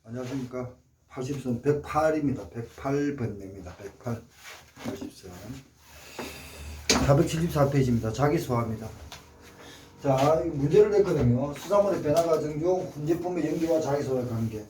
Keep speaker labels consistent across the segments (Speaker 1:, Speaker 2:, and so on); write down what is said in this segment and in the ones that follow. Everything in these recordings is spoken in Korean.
Speaker 1: 안녕하십니까. 80선 108입니다. 108번입니다. 108 80선 474페이지입니다. 자기소화입니다. 자, 문제를 냈거든요. 수산물의 변화 과정 중 훈제품의 연기와 자기소화의 관계.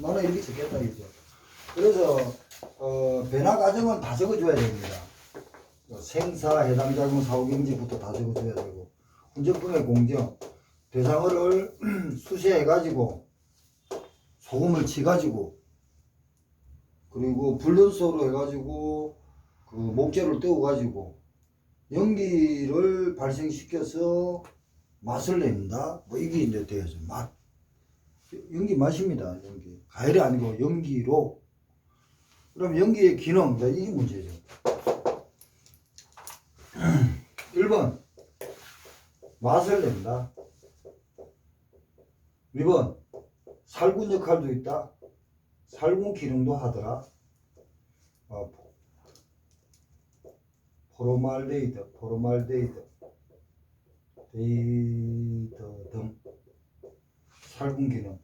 Speaker 1: 나는 이렇게 적겠다 이죠. 그래서 변화 과정은 다 적어줘야 됩니다. 생사, 해당 작용, 사후 경제부터 다 적어줘야 되고, 훈제품의 공정, 대상어를 수시해가지고 소금을 치가지고, 그리고 불륜소로 해가지고 그 목재를 떼어가지고 연기를 발생시켜서 맛을 냅니다. 뭐 이게 이제 되어서 맛, 연기 맛입니다. 연기 과일이 아니고 연기로. 그럼 연기의 기능, 이게 문제죠. 1번 맛을 낸다. 2번 살균 역할도 있다. 살균 기능도 하더라. 포르말데히드 등 살균 기능.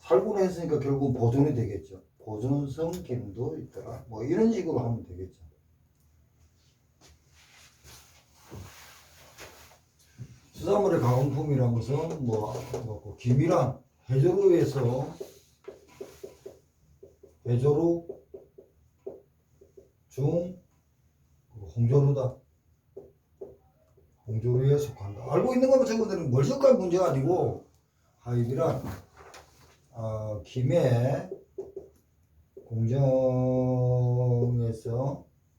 Speaker 1: 살균을 했으니까 결국 보존이 되겠죠. 보존성 기능도 있더라. 뭐 이런 식으로 하면 되겠죠. 수산물의 가공품이라는 것은 기밀한 해조류에서 해조류 중 홍조류다. 홍조류에 속한다. 알고 있는 것만 적으면 멀쩡한 문제가 아니고, 하이비란 김의 공정에서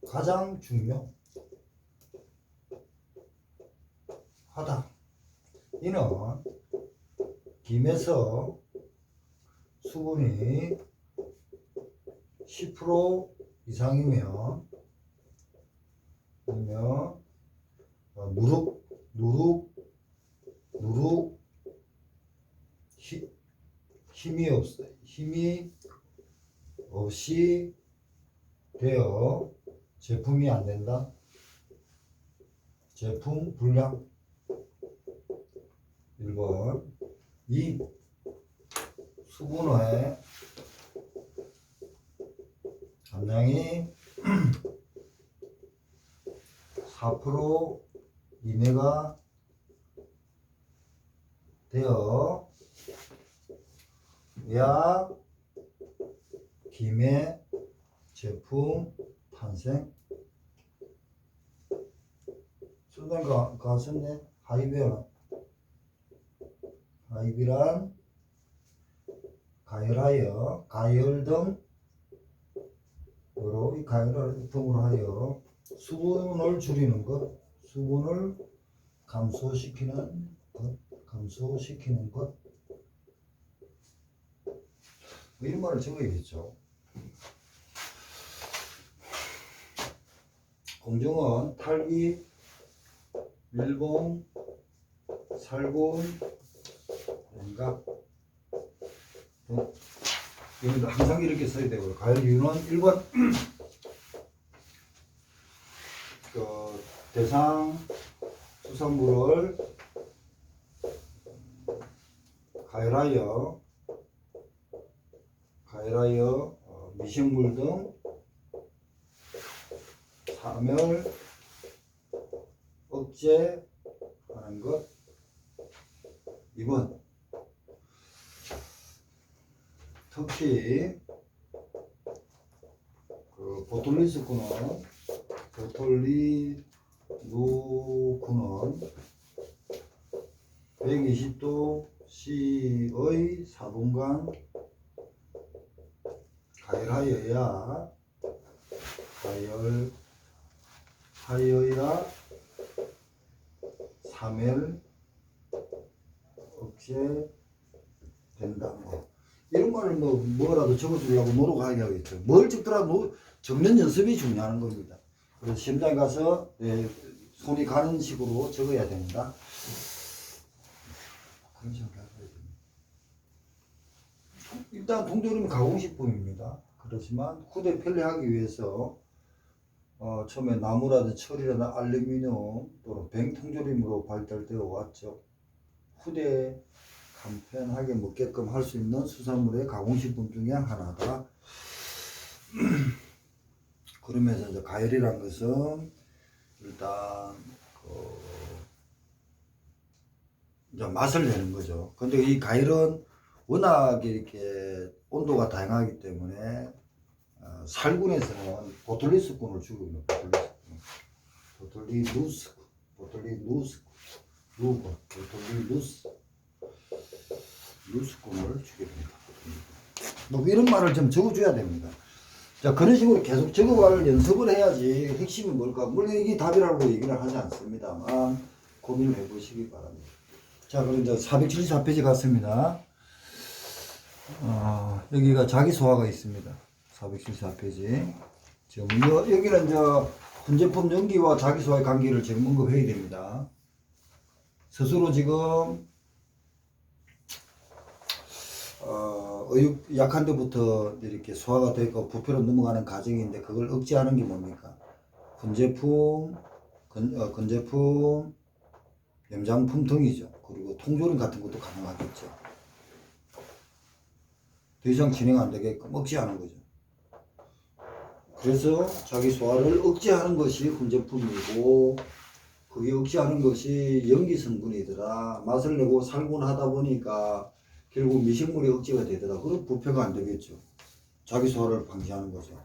Speaker 1: 가장 중요하다. 이는 김에서 수분이 10% 이상이면 누룩 힘이 없이 되어 제품이 안 된다. 제품 불량. 1번. 2. 수분의 함량이 4% 이내가 되어 야 김의 제품 탄생. 순간 가셨네. 하이비란 가열 등으로, 이 가열을 등으로 하여 수분을 줄이는 것, 수분을 감소시키는 것. 이런 말을 적어야겠죠. 공정은 탈기, 밀봉, 살균, 냉각. 이건 항상 이렇게 써야 되고요. 가열 이유는 1번 대상 수산물을 가열하여 미생물 등 사멸 억제하는 것. 2번 특히 보톨리누크는 120도 C의 4분간 가열하여야 사멸 억제된다. 이런 말을 뭐라도 적어주려고 노력하겠죠. 뭘 적더라도 적는 연습이 중요한 겁니다. 그래서 시험장에 가서 손이 가는 식으로 적어야 됩니다. 그런 생각을 해야 됩니다. 일단 통조림은 가공식품입니다. 그렇지만 후대 편리하기 위해서 처음에 나무라든 철이라든 알루미늄 또는 뱅 통조림으로 발달되어 왔죠. 후대 간편하게 먹게끔 할 수 있는 수산물의 가공식품 중에 하나다. 그러면서 이제 가열이란 것은 일단 이제 맛을 내는 거죠. 근데 이 가열은 워낙 이렇게 온도가 다양하기 때문에 살군에서는 보툴리스군을 죽입니다. 보툴리스군을 죽입니다. 뭐 이런 말을 좀 적어줘야 됩니다. 자, 그런 식으로 계속 적어갈 연습을 해야지 핵심이 뭘까? 물론 이게 답이라고 얘기를 하지 않습니다만 고민을 해보시기 바랍니다. 자, 그럼 이제 474페이지 갔습니다. 여기가 자기소화가 있습니다. 474페이지. 지금 여기는 이제 혼제품 연기와 자기소화의 관계를 지금 언급해야 됩니다. 스스로 지금 의육 약한 데부터 이렇게 소화가 되고 부표로 넘어가는 과정인데 그걸 억제하는 게 뭡니까? 건제품, 염장품 등이죠. 그리고 통조림 같은 것도 가능하겠죠. 더 이상 진행 안 되게끔 억제하는 거죠. 그래서 자기 소화를 억제하는 것이 혼제품이고 그게 억제하는 것이 연기 성분이더라. 맛을 내고 살균하다 보니까 결국 미생물이 억제가 되더라. 그럼 부패가 안 되겠죠. 자기 소화를 방지하는 거죠.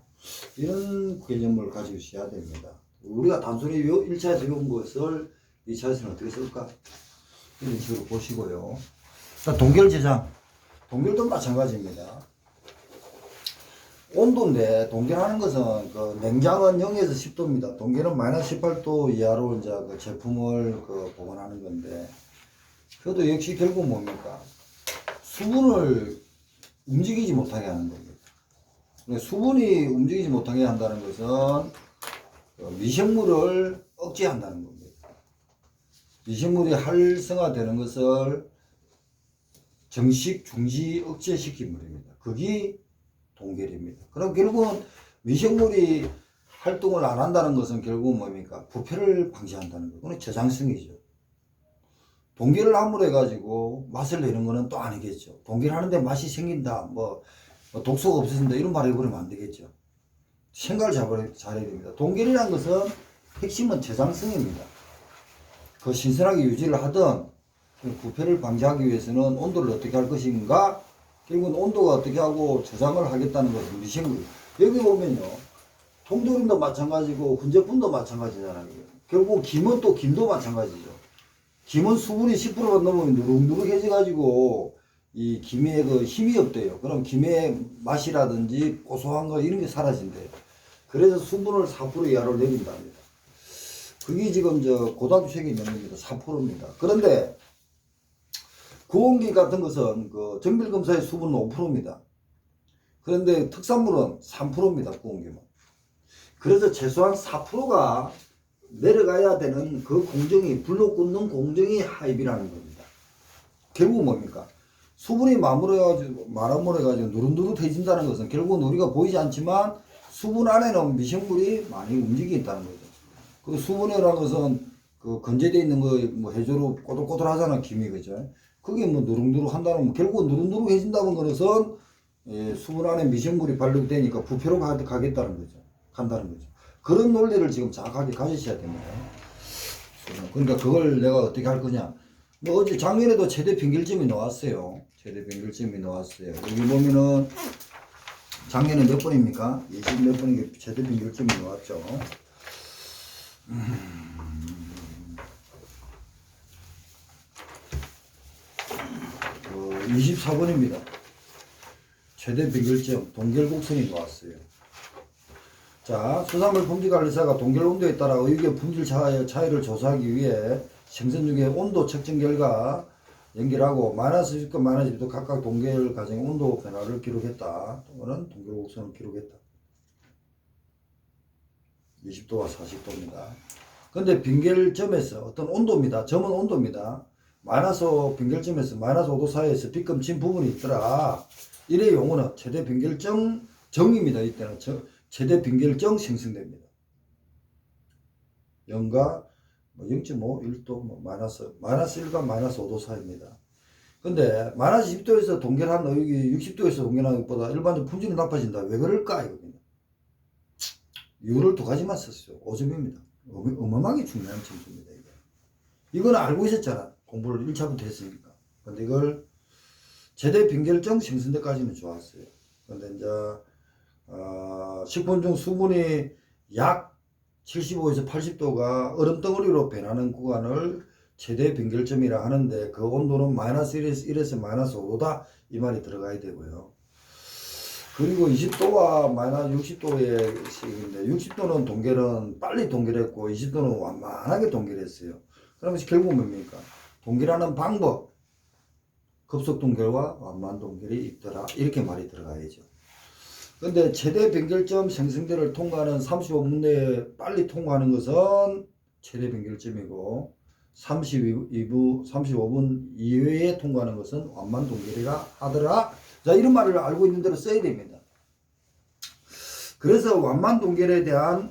Speaker 1: 이런 개념을 가지고 있어야 됩니다. 우리가 단순히 1차에서 배운 것을 2차에서는 어떻게 쓸까? 이런 식으로 보시고요. 자, 동결 제장. 동결도 마찬가지입니다. 온도인데 동결하는 것은 그 냉장은 0에서 10도입니다. 동결은 마이너스 18도 이하로 이제 그 제품을 보관하는 건데 그것도 역시 결국 뭡니까? 수분을 움직이지 못하게 하는 겁니다. 수분이 움직이지 못하게 한다는 것은 미생물을 억제한다는 겁니다. 미생물이 활성화되는 것을 정식, 중지 억제시키물입니다. 그게 동결입니다. 그럼 결국은 미생물이 활동을 안 한다는 것은 결국은 뭡니까? 부패를 방지한다는 거. 그건 저장성이죠. 동결을 함으로 해가지고 맛을 내는 거는 또 아니겠죠. 동결하는데 맛이 생긴다, 뭐 독소가 없어진다 이런 말 해버리면 안 되겠죠. 생각을 잘해야 됩니다. 동결이라는 것은 핵심은 저장성입니다. 그 신선하게 유지를 하든 부패를 방지하기 위해서는 온도를 어떻게 할 것인가, 결국은 온도가 어떻게 하고 저장을 하겠다는 것은 미생물. 여기 보면요, 통조림도 마찬가지고 훈제품도 마찬가지잖아요. 결국 김은 또 김도 마찬가지죠. 김은 수분이 10%가 넘으면 누룩누룩해져 가지고 이 김에 그 힘이 없대요. 그럼 김의 맛이라든지 고소한 거 이런 게 사라진대요. 그래서 수분을 4% 이하로 내린답니다. 그게 지금 고등학교 책에 있는 겁니다. 4%입니다. 그런데 구온기 같은 것은 그 정밀검사의 수분은 5%입니다. 그런데 특산물은 3%입니다. 구온기는. 그래서 최소한 4%가 내려가야 되는 그 공정이, 불로 굽는 공정이 하입이라는 겁니다. 결국 뭡니까? 수분이 말아물어가지고 누릇누릇해진다는 것은 결국은 우리가 보이지 않지만 수분 안에는 미생물이 많이 움직인다는 거죠. 그 수분이라는 것은 그 건재되어 있는 거 뭐 해조로 꼬들꼬들 하잖아, 김이, 그죠? 그게 뭐 누룩누룩 한다는, 결국 누룩누룩해진다는 것은 수분 안에 미생물이 발육되니까 부패로 가겠다는 거죠. 간다는 거죠. 그런 논리를 지금 정확하게 가지셔야 됩니다. 그러니까 그걸 내가 어떻게 할 거냐. 뭐 어제 작년에도 최대 평균점이 나왔어요. 최대 평균점이 나왔어요. 여기 보면은 작년에 몇 번입니까? 20 몇 번이 최대 평균점이 나왔죠. 24번입니다. 최대 평균점 동결곡선이 나왔어요. 자, 수산물 품질관리사가 동결 온도에 따라 의육의 품질 차이를 조사하기 위해 생선 중에 온도 측정 결과 연결하고 마이너스 10도, 마이너스 10도 각각 동결 과정의 온도 변화를 기록했다. 또는 동결 곡선을 기록했다. 20도와 40도입니다. 근데 빙결점에서 어떤 온도입니다. 점은 온도입니다. 마이너스 빙결점에서 마이너스 5도 사이에서 빗금 친 부분이 있더라. 이래 용어는 최대 빙결점 정입니다. 이때는 최대 빙결점 생성됩니다. 0과 0.5, 1도, 마이너스 1과 마이너스 5도 사이입니다. 근데 마이너스 20도에서 동결한 어육이 60도에서 동결한 것보다 일반적으로 품질이 나빠진다. 왜 그럴까? 이겁니다. 이유를 두 가지만 썼어요. 5점입니다. 어마어마하게 중요한 점수입니다. 이건 알고 있었잖아. 공부를 1차부터 했으니까. 근데 이걸 제대 빈결정 생성 때까지는 좋았어요. 근데 이제 식품 중 수분이 약 75에서 80도가 얼음덩어리로 변하는 구간을 최대 빈결점이라 하는데 그 온도는 마이너스 1에서 마이너스 5도다 이 말이 들어가야 되고요. 그리고 20도와 마이너스 60도의 식인데 60도는 동결은 빨리 동결했고 20도는 완만하게 동결했어요. 그러면서 결국 뭡니까? 동결하는 방법, 급속 동결과 완만 동결이 있더라 이렇게 말이 들어가야죠. 근데 최대 변결점 생성대를 통과하는 35분 내에 빨리 통과하는 것은 최대 변결점이고 35분 이외에 통과하는 것은 완만 동결이라 하더라. 자, 이런 말을 알고 있는 대로 써야 됩니다. 그래서 완만 동결에 대한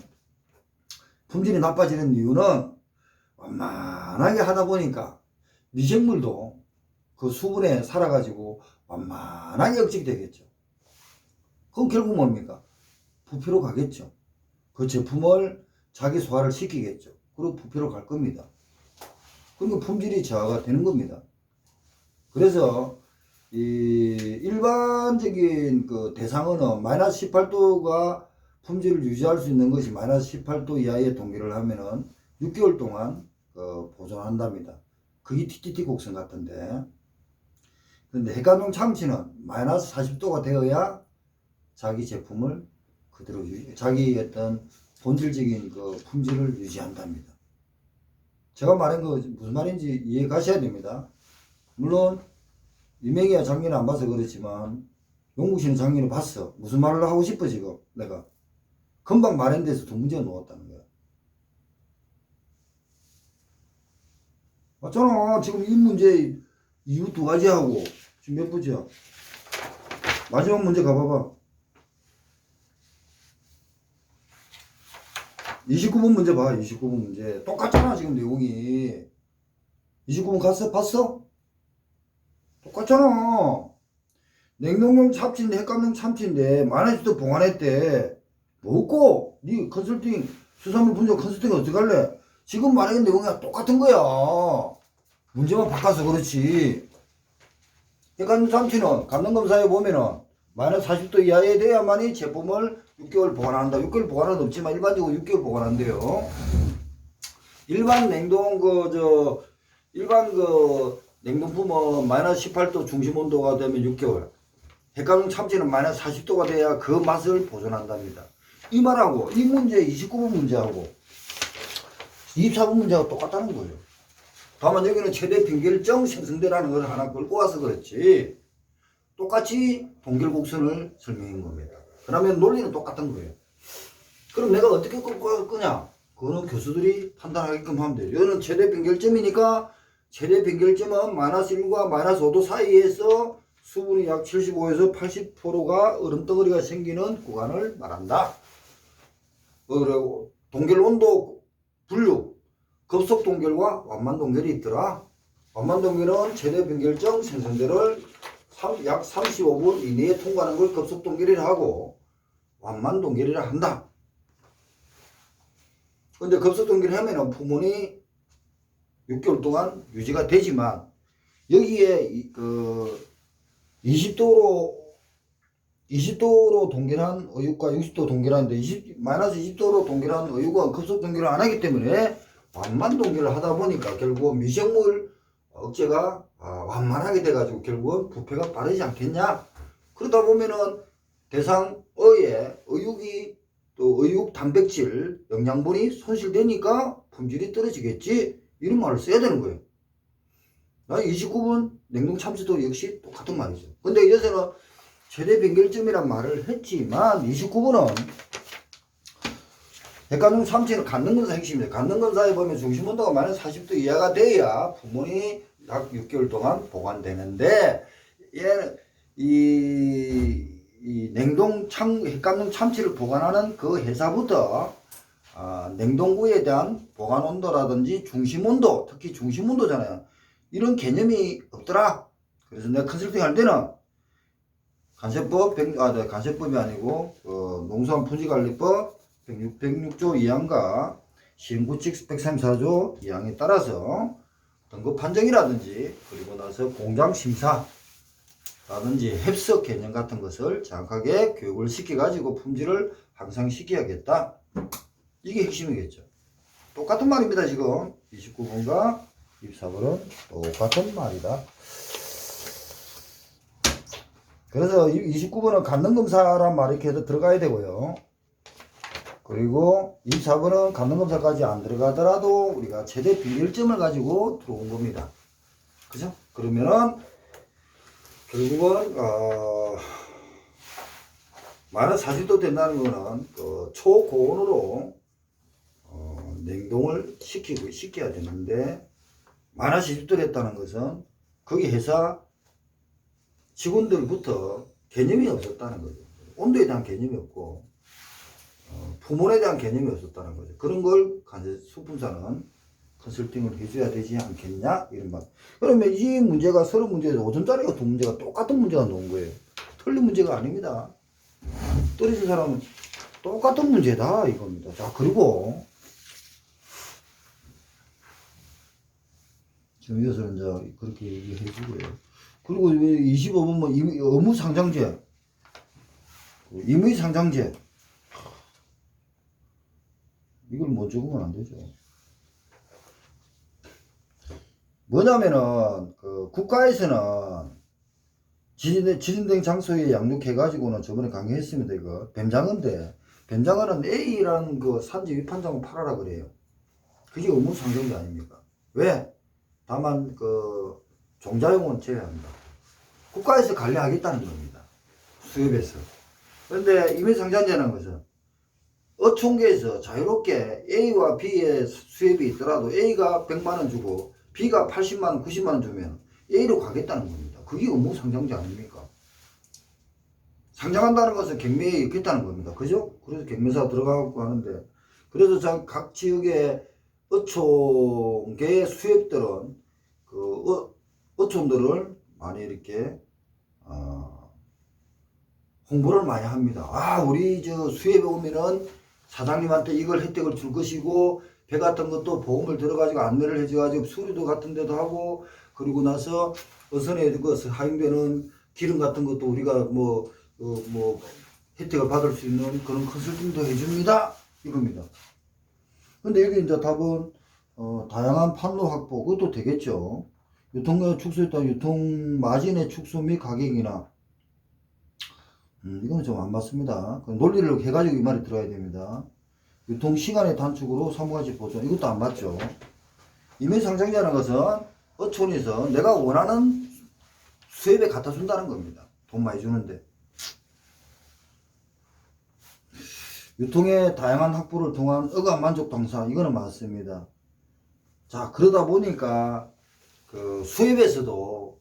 Speaker 1: 품질이 나빠지는 이유는 완만하게 하다 보니까 미생물도 그 수분에 살아가지고 완만하게 억제가 되겠죠. 그럼 결국 뭡니까? 부피로 가겠죠. 그 제품을 자기 소화를 시키겠죠. 그리고 부피로 갈 겁니다. 그러니까 품질이 저하가 되는 겁니다. 그래서 이 일반적인 그 대상어는 마이너스 18도가 품질을 유지할 수 있는 것이 마이너스 18도 이하의 동결을 하면은 6개월 동안 보존한답니다. 그게 TTT 곡선 같은데. 근데 핵감용 참치는 마이너스 40도가 되어야 자기 제품을 그대로 자기 어떤 본질적인 그 품질을 유지한답니다. 제가 말한 거 무슨 말인지 이해 가셔야 됩니다. 물론 유명이야 작년에 안 봐서 그렇지만 용국 씨는 작년에 봤어. 무슨 말을 하고 싶어 지금 내가. 금방 말한 데서 두 문제가 나왔다는 거야. 맞잖아. 지금 이 문제 이유 두 가지 하고 지금 몇 부지야? 마지막 문제 가봐봐. 29번 문제 봐. 29번 문제 똑같잖아 지금 내용이. 29번 갔어? 봤어? 똑같잖아. 냉동용 참치인데 핵감용 참치인데 마이너스도 보관했대. 뭐고? 니 컨설팅 수산물 분석 컨설팅 어떻게 할래? 지금 말하는 내용이 똑같은 거야. 문제만 바꿔서 그렇지. 핵감용 참치는 감정검사에 보면은 마이너스 40도 이하에 돼야만이 제품을 6개월 보관한다. 6개월 보관은 없지만 일반적으로 6개월 보관한대요. 일반 냉동 일반 냉동품은 마이너스 18도 중심 온도가 되면 6개월. 핵감용 참치는 마이너스 40도가 돼야 그 맛을 보존한답니다. 이 말하고 이 문제 29번 문제하고 24번 문제하고 똑같다는 거예요. 다만 여기는 최대 빈결정 생성대라는 걸 하나 걸고 와서 그렇지 똑같이 동결곡선을 설명한 겁니다. 그러면 논리는 똑같은 거예요. 그럼 내가 어떻게 끄냐? 그거는 교수들이 판단하게끔 하면 돼요. 이거는 최대 빈결점이니까 최대 빈결점은 마이너스 1과 마이너스 5도 사이에서 수분이 약 75에서 80%가 얼음덩어리가 생기는 구간을 말한다. 그리고 동결 온도 분류, 급속 동결과 완만 동결이 있더라. 완만 동결은 최대 빈결점 생성대를 약 35분 이내에 통과하는 걸 급속 동결이라 하고 완만 동결이라 한다. 근데 급속 동결을 하면은 품원이 6개월 동안 유지가 되지만 여기에 그 20도로 동결한 어육과 60도 동결하는데 마이너스 20도로 동결한 어육은 급속 동결을 안 하기 때문에 완만 동결을 하다 보니까 결국은 미생물 억제가 완만하게 돼가지고 결국은 부패가 빠르지 않겠냐. 그러다 보면은 대상어의 어육이 또 어육 단백질 영양분이 손실되니까 품질이 떨어지겠지. 이런 말을 써야 되는 거예요. 29분 냉동 참치도 역시 똑같은 말이죠. 근데 여기서는 최대 변결점이란 말을 했지만 29분은 핵감용 참치는 간능검사 핵심입니다. 간능검사에 보면 중심온도가 마이너스 40도 이하가 돼야 품원이 약 6개월 동안 보관되는데 얘는 이 핵감용 참치를 보관하는 그 회사부터 냉동구에 대한 보관 온도라든지 중심 온도, 특히 중심 온도잖아요. 이런 개념이 없더라. 그래서 내가 컨설팅 할 때는 간세법이 아니고 농수산 분지관리법 106조 2항과 시행구칙 134조 2항에 따라서 등급 판정이라든지 그리고 나서 공장 심사라든지 협석 개념 같은 것을 정확하게 교육을 시켜가지고 품질을 향상시켜야겠다. 이게 핵심이겠죠. 똑같은 말입니다. 지금 29번과 24번은 똑같은 말이다. 그래서 29번은 간능검사란 말이 이렇게 들어가야 되고요. 그리고 24번은 간능검사까지 안 들어가더라도 우리가 최대 비밀점을 가지고 들어온 겁니다. 그죠? 그러면은 결국은 많은 40도 된다는 거는 초고온으로 냉동을 시켜야 되는데 만화 40도 됐다는 것은 거기 회사 직원들부터 개념이 없었다는 거죠. 온도에 대한 개념이 없고 품원에 대한 개념이 없었다는 거죠. 그런 걸 수분사는 컨설팅을 해줘야 되지 않겠냐 이런 말. 그러면 이 문제가 서로 문제에서 5점짜리가 두 문제가 똑같은 문제가 나온 거예요. 틀린 문제가 아닙니다. 떨어진 사람은 똑같은 문제다 이겁니다. 자, 그리고 지금 이것을 이제 그렇게 얘기해 주고요. 그리고 25번 뭐 의무상장제, 임의상장제 이걸 못 적으면 안 되죠. 뭐냐면은 국가에서는 지진된 장소에 양육해가지고는 저번에 강의했습니다. 이거 뱀장어인데 뱀장어는 A라는 그 산지 위판장을 팔아라 그래요. 그게 의무상장제 아닙니까? 왜? 다만 종자용은 제외합니다. 국가에서 관리하겠다는 겁니다. 수협에서. 그런데 임의상장제라는 것은 어촌계에서 자유롭게 A와 B의 수협이 있더라도 A가 100만원 주고 B가 80만원, 90만원 주면 A로 가겠다는 겁니다. 그게 의무상장제 아닙니까? 상장한다는 것은 경매에 있겠다는 겁니다. 그죠? 그래서 경매사 들어가고 하는데, 그래서 각 지역의 어촌계의 수협들은 어촌들을 많이 이렇게 홍보를 많이 합니다. 우리 수협에 오면은 사장님한테 이걸 혜택을 줄 것이고 배 같은 것도 보험을 들어가지고 안내를 해줘가지고 수리도 같은 데도 하고, 그리고 나서 어선에 사용되는 기름 같은 것도 우리가 혜택을 받을 수 있는 그런 컨설팅도 해줍니다 이겁니다. 근데 여기 이제 답은 다양한 판로 확보, 그것도 되겠죠. 유통가격 축소에 따른 유통 마진의 축소 및 가격이나 이거는 좀 안 맞습니다. 논리를 해가지고 이 말이 들어야 됩니다. 유통 시간의 단축으로 사무가치 보존, 이것도 안 맞죠. 임의상장제라는 것은 어촌에서 내가 원하는 수협에 갖다 준다는 겁니다. 돈 많이 주는데. 유통의 다양한 확보를 통한 어가 만족 당사, 이거는 맞습니다. 자, 그러다 보니까 수협에서도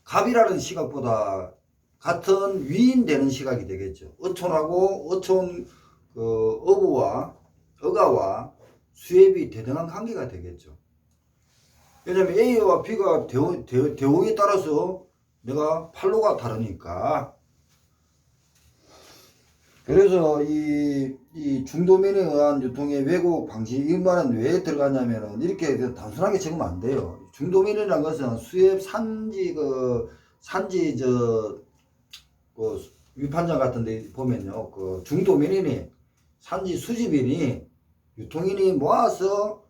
Speaker 1: 갑이라는 시각보다 같은 위인되는 시각이 되겠죠. 어촌하고 어촌 어가와 수협이 대등한 관계가 되겠죠. 왜냐면 A와 B가 대우에 따라서 내가 판로가 다르니까. 그래서 이 중도면에 의한 유통의 왜곡 방지, 이 말은 왜 들어가냐면은 이렇게 단순하게 적으면 안 돼요. 중도면이라는 것은 수협 산지 위판장 같은 데 보면요, 중도면이니 산지 수집인이 유통인이 모아서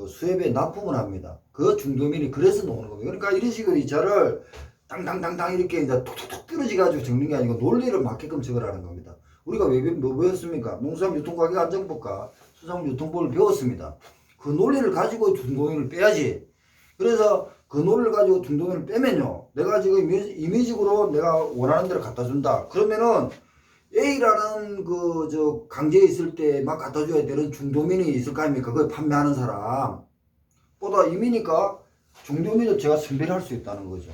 Speaker 1: 수협에 납품을 합니다. 그 중도면이 그래서 나오는 겁니다. 그러니까 이런 식으로 이 자를 땅땅땅땅 이렇게 이제 톡톡톡 떨어지가지고 적는 게 아니고 논리를 맞게끔 적으라는 겁니다. 우리가 뭐 배웠습니까? 농수산 유통가격 안정법과 수산물 유통법을 배웠습니다. 그 논리를 가지고 중도면을 빼야지. 그래서 그 논리를 가지고 중도면을 빼면요, 내가 지금 임의적으로 내가 원하는 대로 갖다 준다. 그러면은 A라는 강제에 있을 때만 갖다 줘야 되는 중도면이 있을 거 아닙니까? 그걸 판매하는 사람 보다 임의니까 중도면을 제가 선별할 수 있다는 거죠.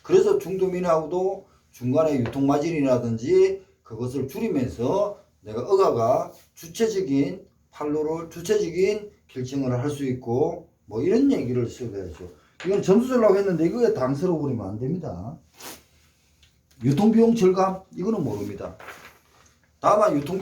Speaker 1: 그래서 중도면하고도 중간에 유통마진이라든지 그것을 줄이면서 내가 어가가 주체적인 판로를 주체적인 결정을 할 수 있고 뭐 이런 얘기를 써야죠. 이건 점수 주려고 했는데 이거에 당스러워 버리면 안 됩니다. 유통비용 절감? 이거는 모릅니다. 다만 유통